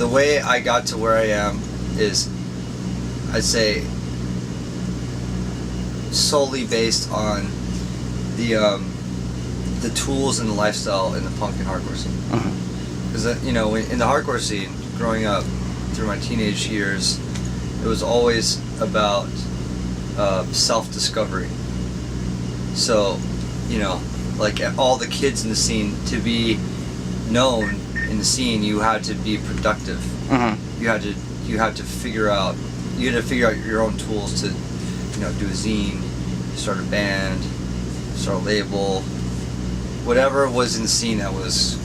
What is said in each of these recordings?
the way I got to where I am is, I'd say, solely based on the tools and the lifestyle in the punk and hardcore scene. Because in the hardcore scene, growing up through my teenage years, it was always about self-discovery. So, like all the kids in the scene, to be known in the scene, you had to be productive. You had to figure out your own tools to, do a zine, start a band, start a label, whatever was in the scene that was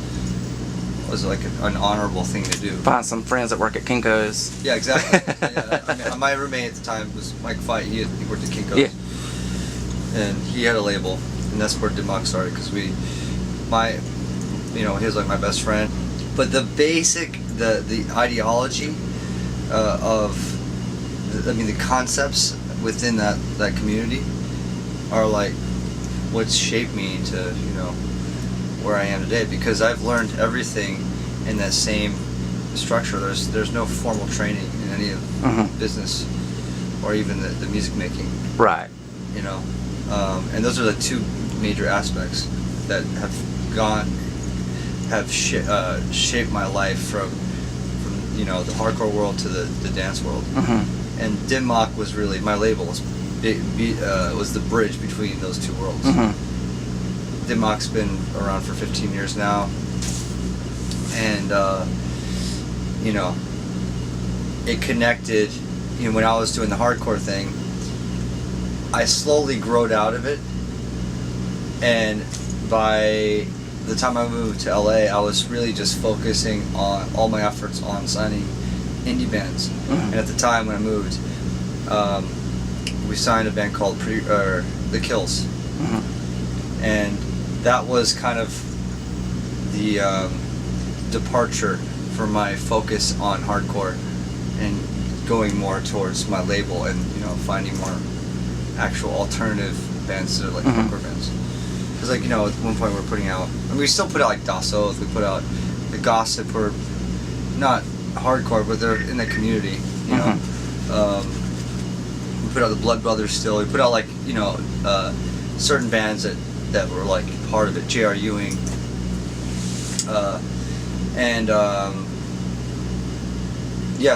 like an honorable thing to do. Find some friends that work at Kinko's. Yeah, exactly. My roommate at the time was Mike Fight. He worked at Kinko's. Yeah. And he had a label, and that's where Dimmock started, because he was like my best friend. But the basic, the ideology the concepts within that community are like what's shaped me to, where I am today, because I've learned everything in that same structure. There's no formal training in any of business or even the music making. Right. And those are the two major aspects that have shaped my life from the hardcore world to the dance world. And Dimmock was really my label. Was the bridge between those two worlds. Dimmock's been around for 15 years now, and it connected. When I was doing the hardcore thing, I slowly growed out of it, and by the time I moved to LA, I was really just focusing on all my efforts on signing indie bands. And at the time when I moved, we signed a band called The Kills, and that was kind of the departure for my focus on hardcore and going more towards my label and finding more actual alternative bands that are like hardcore bands. Because at one point we were putting out, we still put out like Das Oath, we put out The Gossip, or not hardcore, but they're in the community. We put out the Blood Brothers still. We put out like certain bands that were like part of it. J.R. Ewing,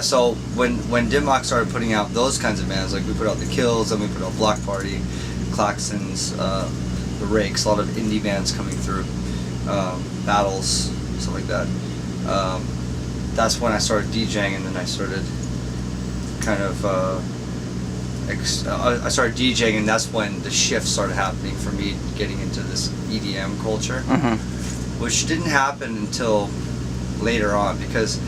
So when Dimmock started putting out those kinds of bands, like we put out The Kills, then we put out Block Party, Claxons, The Rakes, a lot of indie bands coming through, Battles, stuff like that. That's when I started DJing, and then I started kind of I started DJing, and that's when the shift started happening for me, getting into this EDM culture, which didn't happen until later on, because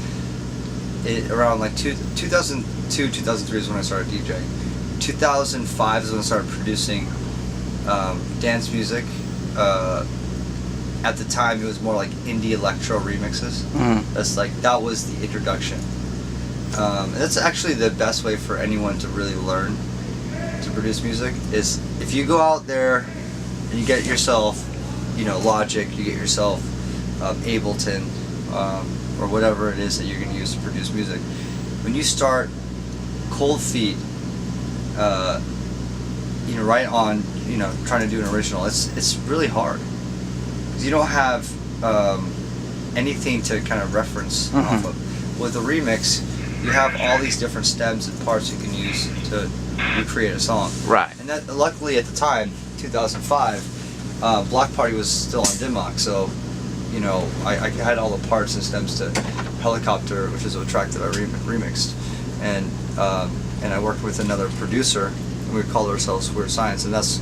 around like 2002, 2003 is when I started DJing. 2005 is when I started producing dance music. At the time, it was more like indie electro remixes. That was the introduction. And that's actually the best way for anyone to really learn to produce music, is if you go out there and you get yourself, Logic, you get yourself Ableton, or whatever it is that you're going to use to produce music. When you start cold feet, right on, trying to do an original, it's really hard, because you don't have anything to kind of reference off of. With a remix, you have all these different stems and parts you can use to recreate a song. Right. And that, luckily at the time, 2005, Block Party was still on Dimmock, so I had all the parts and stems to Helicopter, which is a track that I remixed, and I worked with another producer, and we called ourselves Weird Science, and that's,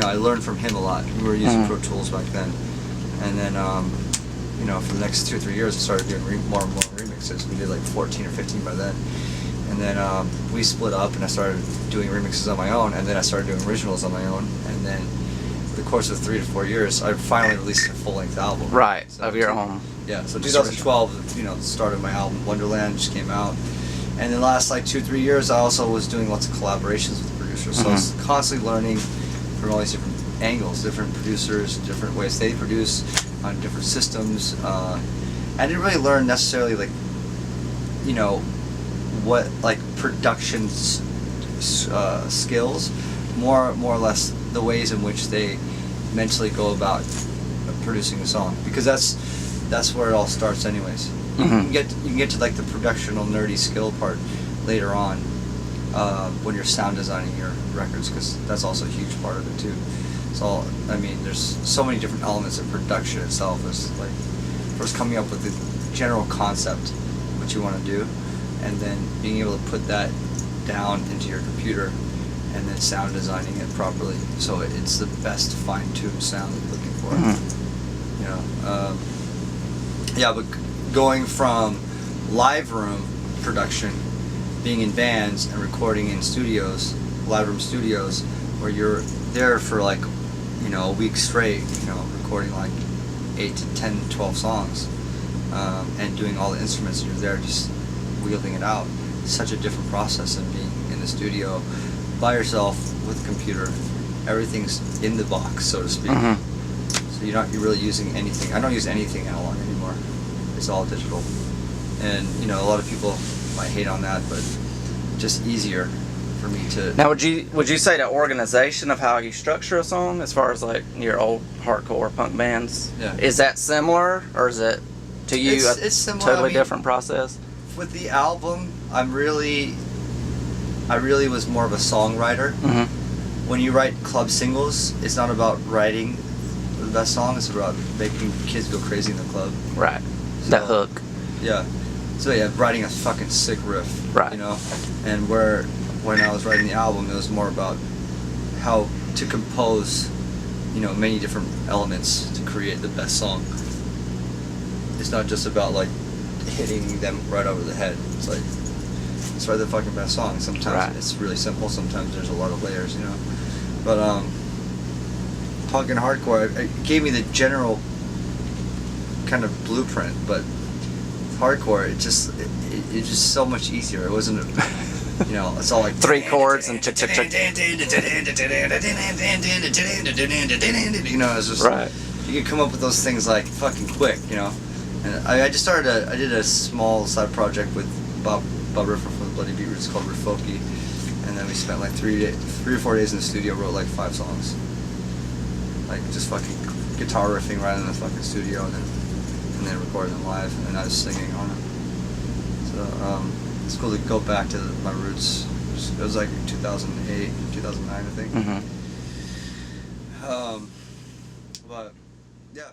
I learned from him a lot. We were using Pro Tools back then, and then for the next 2 or 3 years, I started doing more and more remixes. We did like 14 or 15 by then, and then we split up, and I started doing remixes on my own, and then I started doing originals on my own, and then the course of 3 to 4 years, I finally released a full-length album. Right, of your own. Yeah, so 2012, started my album, Wonderland, just came out. And the last 2 or 3 years, I also was doing lots of collaborations with producers. So I was constantly learning from all these different angles, different producers, different ways they produce on different systems. I didn't really learn necessarily you know, what like production skills, more or less the ways in which they mentally go about producing a song, because that's where it all starts anyways. Mm-hmm. You can get to like the productional nerdy skill part later on, when you're sound designing your records, because that's also a huge part of it too. So I mean, there's so many different elements of production itself. Is like first coming up with the general concept, what you want to do, and then being able to put that down into your computer, and then sound designing it properly so it's the best fine-tuned sound that you're looking for. Mm-hmm. You know, yeah, but going from live room production, being in bands and recording in studios, live room studios, where you're there for like, you know, a week straight, you know, recording like 8 to 10, 12 songs, and doing all the instruments, and you're there just wielding it out. It's such a different process than being in the studio by yourself with a computer. Everything's in the box, so to speak. Mm-hmm. So you're really using anything. I don't use anything analog anymore. It's all digital. And you know, a lot of people might hate on that, but just easier for me to. Now, would you say the organization of how you structure a song, as far as like your old hardcore punk bands, Yeah. is that similar, or is it to you It's similar. totally I mean, different process? With the album, I really was more of a songwriter. Mm-hmm. When you write club singles, it's not about writing the best song, it's about making kids go crazy in the club. Right. So, That hook. Yeah. So yeah, writing a fucking sick riff. Right. You know? And when I was writing the album, it was more about how to compose, you know, many different elements to create the best song. It's not just about like hitting them right over the head. It's like, let's write the fucking best song. Sometimes Right. it's really simple, sometimes there's a lot of layers, you know. But punk and hardcore, it gave me the general kind of blueprint, but hardcore, it's just so much easier. It wasn't, you know, it's all like 3 chords and chick chick chick. You know, it's just Right. you can come up with those things like fucking quick, you know. And I did a small side project with Bob Riffer from the Bloody Beat Roots called Rifoki, and then we spent like 3 or 4 days in the studio, wrote like 5 songs, like just fucking guitar riffing right in the fucking studio, and then recorded them live, and then I was singing on it. So it's cool to go back to my roots. It was like 2008, 2009, I think. Mm-hmm. But yeah.